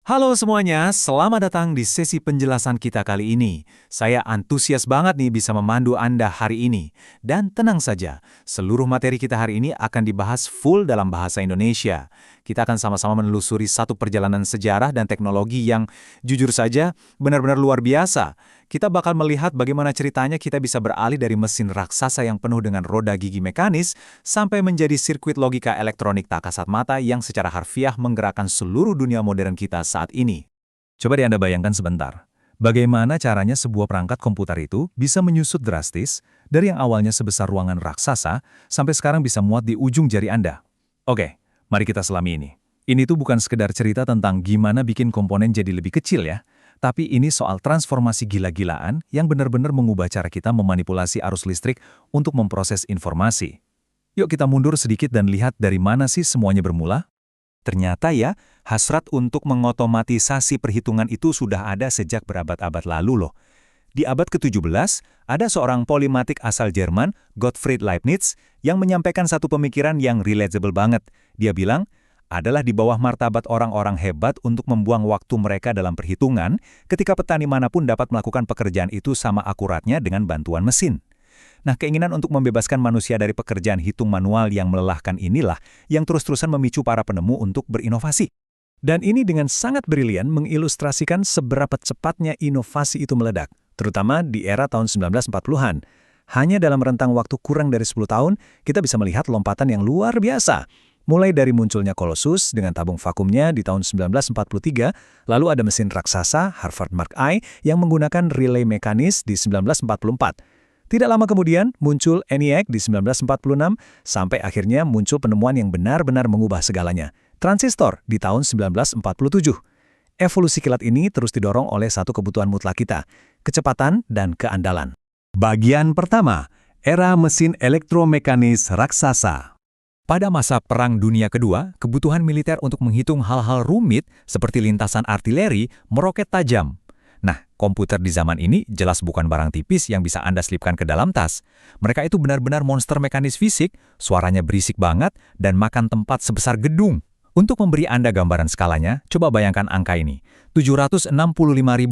Halo semuanya, selamat datang di sesi penjelasan kita kali ini. Saya antusias banget nih bisa memandu Anda hari ini. Dan tenang saja, seluruh materi kita hari ini akan dibahas full dalam bahasa Indonesia. Kita akan sama-sama menelusuri satu perjalanan sejarah dan teknologi yang, jujur saja, benar-benar luar biasa. Kita bakal melihat bagaimana ceritanya kita bisa beralih dari mesin raksasa yang penuh dengan roda gigi mekanis sampai menjadi sirkuit logika elektronik tak kasat mata yang secara harfiah menggerakkan seluruh dunia modern kita saat ini. Coba deh Anda bayangkan sebentar. Bagaimana caranya sebuah perangkat komputer itu bisa menyusut drastis dari yang awalnya sebesar ruangan raksasa sampai sekarang bisa muat di ujung jari Anda. Oke, mari kita selami ini. Ini tuh bukan sekedar cerita tentang gimana bikin komponen jadi lebih kecil ya. Tapi ini soal transformasi gila-gilaan yang benar-benar mengubah cara kita memanipulasi arus listrik untuk memproses informasi. Yuk kita mundur sedikit dan lihat dari mana sih semuanya bermula. Ternyata ya, hasrat untuk mengotomatisasi perhitungan itu sudah ada sejak berabad-abad lalu loh. Di abad ke-17, ada seorang polimatik asal Jerman, Gottfried Leibniz, yang menyampaikan satu pemikiran yang relatable banget. Dia bilang, adalah di bawah martabat orang-orang hebat untuk membuang waktu mereka dalam perhitungan ketika petani manapun dapat melakukan pekerjaan itu sama akuratnya dengan bantuan mesin. Nah, keinginan untuk membebaskan manusia dari pekerjaan hitung manual yang melelahkan inilah yang terus-terusan memicu para penemu untuk berinovasi. Dan ini dengan sangat brilian mengilustrasikan seberapa cepatnya inovasi itu meledak, terutama di era tahun 1940-an. Hanya dalam rentang waktu kurang dari 10 tahun, kita bisa melihat lompatan yang luar biasa. Mulai dari munculnya Colossus dengan tabung vakumnya di tahun 1943, lalu ada mesin raksasa Harvard Mark I yang menggunakan relay mekanis di 1944. Tidak lama kemudian muncul ENIAC di 1946, sampai akhirnya muncul penemuan yang benar-benar mengubah segalanya, transistor di tahun 1947. Evolusi kilat ini terus didorong oleh satu kebutuhan mutlak kita, kecepatan dan keandalan. Bagian pertama, era mesin elektromekanis raksasa. Pada masa Perang Dunia Kedua, kebutuhan militer untuk menghitung hal-hal rumit seperti lintasan artileri meroket tajam. Nah, komputer di zaman ini jelas bukan barang tipis yang bisa Anda selipkan ke dalam tas. Mereka itu benar-benar monster mekanis fisik, suaranya berisik banget, dan makan tempat sebesar gedung. Untuk memberi Anda gambaran skalanya, coba bayangkan angka ini, 765.000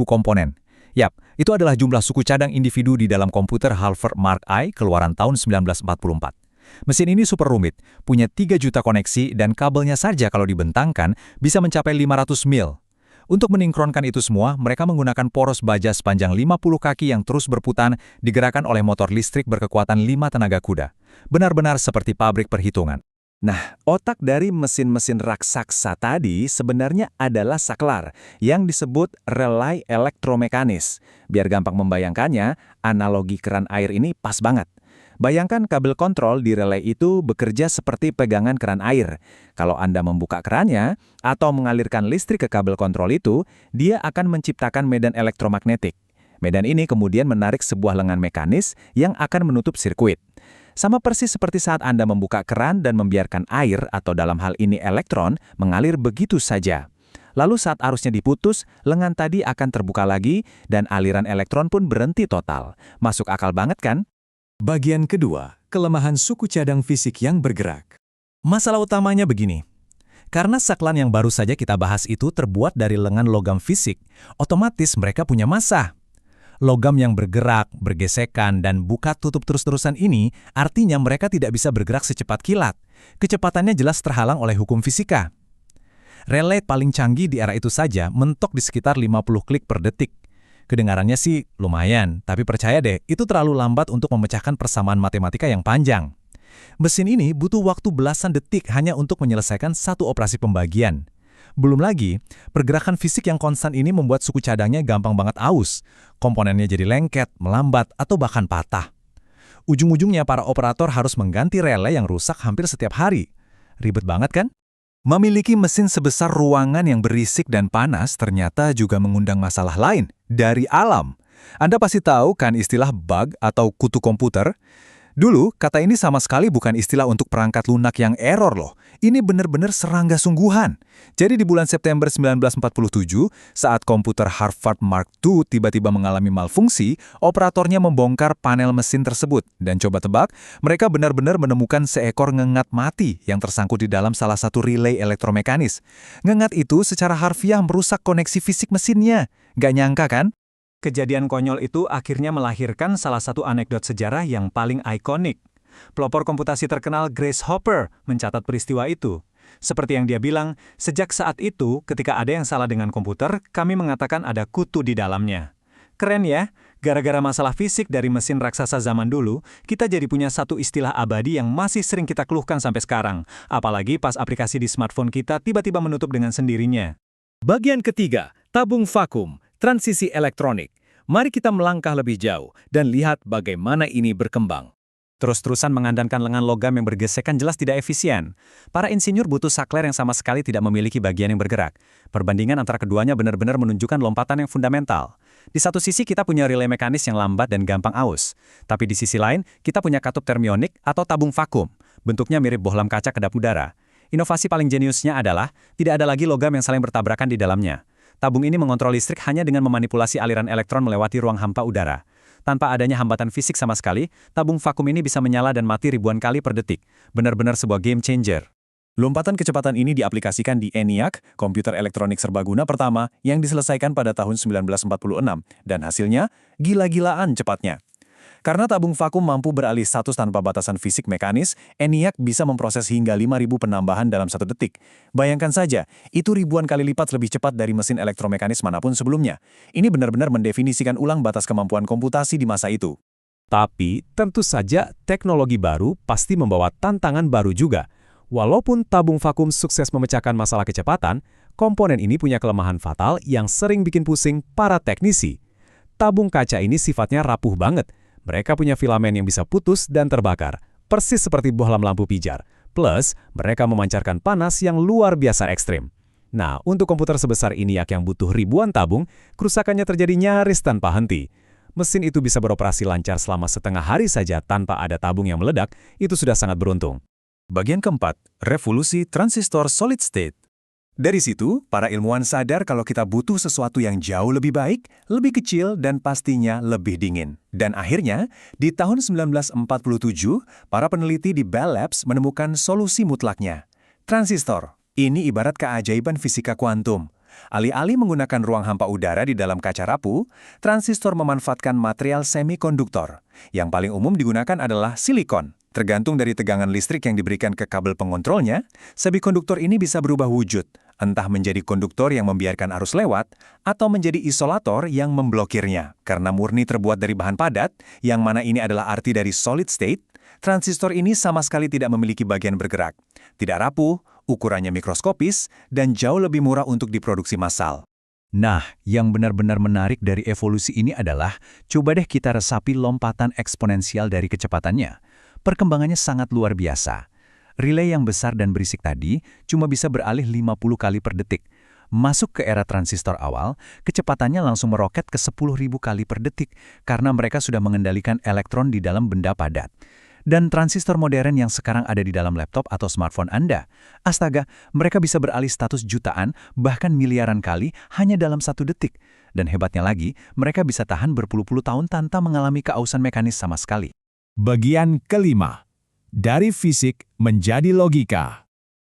komponen. Yap, itu adalah jumlah suku cadang individu di dalam komputer Harvard Mark I keluaran tahun 1944. Mesin ini super rumit, punya 3 juta koneksi dan kabelnya saja kalau dibentangkan bisa mencapai 500 mil. Untuk mensinkronkan itu semua, mereka menggunakan poros baja sepanjang 50 kaki yang terus berputar digerakkan oleh motor listrik berkekuatan 5 tenaga kuda. Benar-benar seperti pabrik perhitungan. Nah, otak dari mesin-mesin raksasa tadi sebenarnya adalah saklar yang disebut relay elektromekanis. Biar gampang membayangkannya, analogi keran air ini pas banget. Bayangkan kabel kontrol di relay itu bekerja seperti pegangan keran air. Kalau Anda membuka kerannya atau mengalirkan listrik ke kabel kontrol itu, dia akan menciptakan medan elektromagnetik. Medan ini kemudian menarik sebuah lengan mekanis yang akan menutup sirkuit. Sama persis seperti saat Anda membuka keran dan membiarkan air atau dalam hal ini elektron mengalir begitu saja. Lalu saat arusnya diputus, lengan tadi akan terbuka lagi dan aliran elektron pun berhenti total. Masuk akal banget kan? Bagian kedua, kelemahan suku cadang fisik yang bergerak. Masalah utamanya begini. Karena saklar yang baru saja kita bahas itu terbuat dari lengan logam fisik, otomatis mereka punya massa. Logam yang bergerak, bergesekan, dan buka tutup terus-terusan ini artinya mereka tidak bisa bergerak secepat kilat. Kecepatannya jelas terhalang oleh hukum fisika. Relay paling canggih di era itu saja mentok di sekitar 50 klik per detik. Kedengarannya sih lumayan, tapi percaya deh, itu terlalu lambat untuk memecahkan persamaan matematika yang panjang. Mesin ini butuh waktu belasan detik hanya untuk menyelesaikan satu operasi pembagian. Belum lagi, pergerakan fisik yang konstan ini membuat suku cadangnya gampang banget aus. Komponennya jadi lengket, melambat, atau bahkan patah. Ujung-ujungnya para operator harus mengganti relay yang rusak hampir setiap hari. Ribet banget kan? Memiliki mesin sebesar ruangan yang berisik dan panas ternyata juga mengundang masalah lain dari alam. Anda pasti tahu kan istilah bug atau kutu komputer? Dulu, kata ini sama sekali bukan istilah untuk perangkat lunak yang error loh. Ini benar-benar serangga sungguhan. Jadi di bulan September 1947, saat komputer Harvard Mark II tiba-tiba mengalami malfungsi, operatornya membongkar panel mesin tersebut. Dan coba tebak, mereka benar-benar menemukan seekor ngengat mati yang tersangkut di dalam salah satu relay elektromekanis. Ngengat itu secara harfiah merusak koneksi fisik mesinnya. Nggak nyangka kan? Kejadian konyol itu akhirnya melahirkan salah satu anekdot sejarah yang paling ikonik. Pelopor komputasi terkenal Grace Hopper mencatat peristiwa itu. Seperti yang dia bilang, sejak saat itu ketika ada yang salah dengan komputer, kami mengatakan ada kutu di dalamnya. Keren ya, gara-gara masalah fisik dari mesin raksasa zaman dulu, kita jadi punya satu istilah abadi yang masih sering kita keluhkan sampai sekarang. Apalagi pas aplikasi di smartphone kita tiba-tiba menutup dengan sendirinya. Bagian ketiga, tabung vakum. Transisi elektronik. Mari kita melangkah lebih jauh dan lihat bagaimana ini berkembang. Terus-terusan mengandalkan lengan logam yang bergesekan jelas tidak efisien. Para insinyur butuh saklar yang sama sekali tidak memiliki bagian yang bergerak. Perbandingan antara keduanya benar-benar menunjukkan lompatan yang fundamental. Di satu sisi kita punya relay mekanis yang lambat dan gampang aus. Tapi di sisi lain, kita punya katup termionik atau tabung vakum. Bentuknya mirip bohlam kaca kedap udara. Inovasi paling jeniusnya adalah tidak ada lagi logam yang saling bertabrakan di dalamnya. Tabung ini mengontrol listrik hanya dengan memanipulasi aliran elektron melewati ruang hampa udara. Tanpa adanya hambatan fisik sama sekali, tabung vakum ini bisa menyala dan mati ribuan kali per detik. Benar-benar sebuah game changer. Lompatan kecepatan ini diaplikasikan di ENIAC, komputer elektronik serbaguna pertama yang diselesaikan pada tahun 1946, dan hasilnya gila-gilaan cepatnya. Karena tabung vakum mampu beralih status tanpa batasan fisik mekanis, ENIAC bisa memproses hingga 5.000 penambahan dalam 1 detik. Bayangkan saja, itu ribuan kali lipat lebih cepat dari mesin elektromekanis manapun sebelumnya. Ini benar-benar mendefinisikan ulang batas kemampuan komputasi di masa itu. Tapi, tentu saja teknologi baru pasti membawa tantangan baru juga. Walaupun tabung vakum sukses memecahkan masalah kecepatan, komponen ini punya kelemahan fatal yang sering bikin pusing para teknisi. Tabung kaca ini sifatnya rapuh banget. Mereka punya filamen yang bisa putus dan terbakar, persis seperti bohlam lampu pijar. Plus, mereka memancarkan panas yang luar biasa ekstrim. Nah, untuk komputer sebesar ENIAC yang butuh ribuan tabung, kerusakannya terjadi nyaris tanpa henti. Mesin itu bisa beroperasi lancar selama setengah hari saja tanpa ada tabung yang meledak, itu sudah sangat beruntung. Bagian keempat, revolusi transistor solid state. Dari situ, para ilmuwan sadar kalau kita butuh sesuatu yang jauh lebih baik, lebih kecil, dan pastinya lebih dingin. Dan akhirnya, di tahun 1947, para peneliti di Bell Labs menemukan solusi mutlaknya. Transistor. Ini ibarat keajaiban fisika kuantum. Alih-alih menggunakan ruang hampa udara di dalam kaca rapuh, transistor memanfaatkan material semikonduktor. Yang paling umum digunakan adalah silikon. Tergantung dari tegangan listrik yang diberikan ke kabel pengontrolnya, semikonduktor ini bisa berubah wujud, entah menjadi konduktor yang membiarkan arus lewat, atau menjadi isolator yang memblokirnya. Karena murni terbuat dari bahan padat, yang mana ini adalah arti dari solid state, transistor ini sama sekali tidak memiliki bagian bergerak. Tidak rapuh, ukurannya mikroskopis, dan jauh lebih murah untuk diproduksi massal. Nah, yang benar-benar menarik dari evolusi ini adalah, coba deh kita resapi lompatan eksponensial dari kecepatannya. Perkembangannya sangat luar biasa. Relay yang besar dan berisik tadi cuma bisa beralih 50 kali per detik. Masuk ke era transistor awal, kecepatannya langsung meroket ke 10.000 kali per detik karena mereka sudah mengendalikan elektron di dalam benda padat. Dan transistor modern yang sekarang ada di dalam laptop atau smartphone Anda, astaga, mereka bisa beralih status jutaan, bahkan miliaran kali hanya dalam 1 detik. Dan hebatnya lagi, mereka bisa tahan berpuluh-puluh tahun tanpa mengalami keausan mekanis sama sekali. Bagian kelima, dari fisik menjadi logika.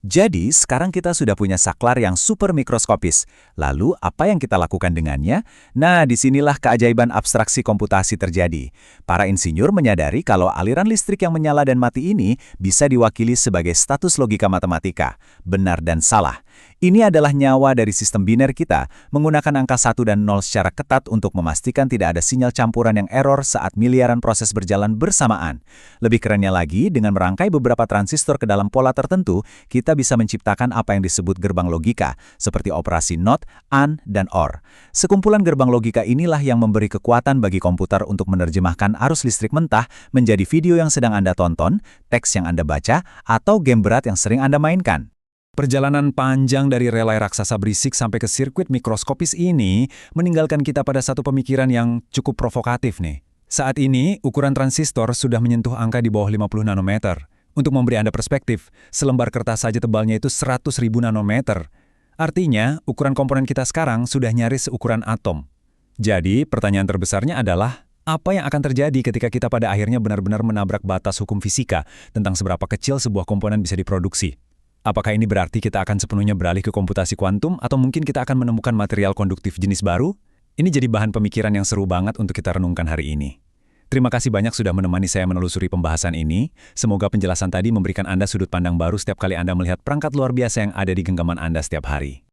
Jadi, sekarang kita sudah punya saklar yang super mikroskopis. Lalu, apa yang kita lakukan dengannya? Nah, disinilah keajaiban abstraksi komputasi terjadi. Para insinyur menyadari kalau aliran listrik yang menyala dan mati ini bisa diwakili sebagai status logika matematika, benar dan salah. Ini adalah nyawa dari sistem biner kita, menggunakan angka 1 dan 0 secara ketat untuk memastikan tidak ada sinyal campuran yang error saat miliaran proses berjalan bersamaan. Lebih kerennya lagi, dengan merangkai beberapa transistor ke dalam pola tertentu, kita bisa menciptakan apa yang disebut gerbang logika, seperti operasi NOT, AND, dan OR. Sekumpulan gerbang logika inilah yang memberi kekuatan bagi komputer untuk menerjemahkan arus listrik mentah menjadi video yang sedang Anda tonton, teks yang Anda baca, atau game berat yang sering Anda mainkan. Perjalanan panjang dari relay raksasa berisik sampai ke sirkuit mikroskopis ini meninggalkan kita pada satu pemikiran yang cukup provokatif nih. Saat ini, ukuran transistor sudah menyentuh angka di bawah 50 nanometer. Untuk memberi Anda perspektif, selembar kertas saja tebalnya itu 100.000 nanometer. Artinya, ukuran komponen kita sekarang sudah nyaris seukuran atom. Jadi, pertanyaan terbesarnya adalah, apa yang akan terjadi ketika kita pada akhirnya benar-benar menabrak batas hukum fisika tentang seberapa kecil sebuah komponen bisa diproduksi? Apakah ini berarti kita akan sepenuhnya beralih ke komputasi kuantum atau mungkin kita akan menemukan material konduktif jenis baru? Ini jadi bahan pemikiran yang seru banget untuk kita renungkan hari ini. Terima kasih banyak sudah menemani saya menelusuri pembahasan ini. Semoga penjelasan tadi memberikan Anda sudut pandang baru setiap kali Anda melihat perangkat luar biasa yang ada di genggaman Anda setiap hari.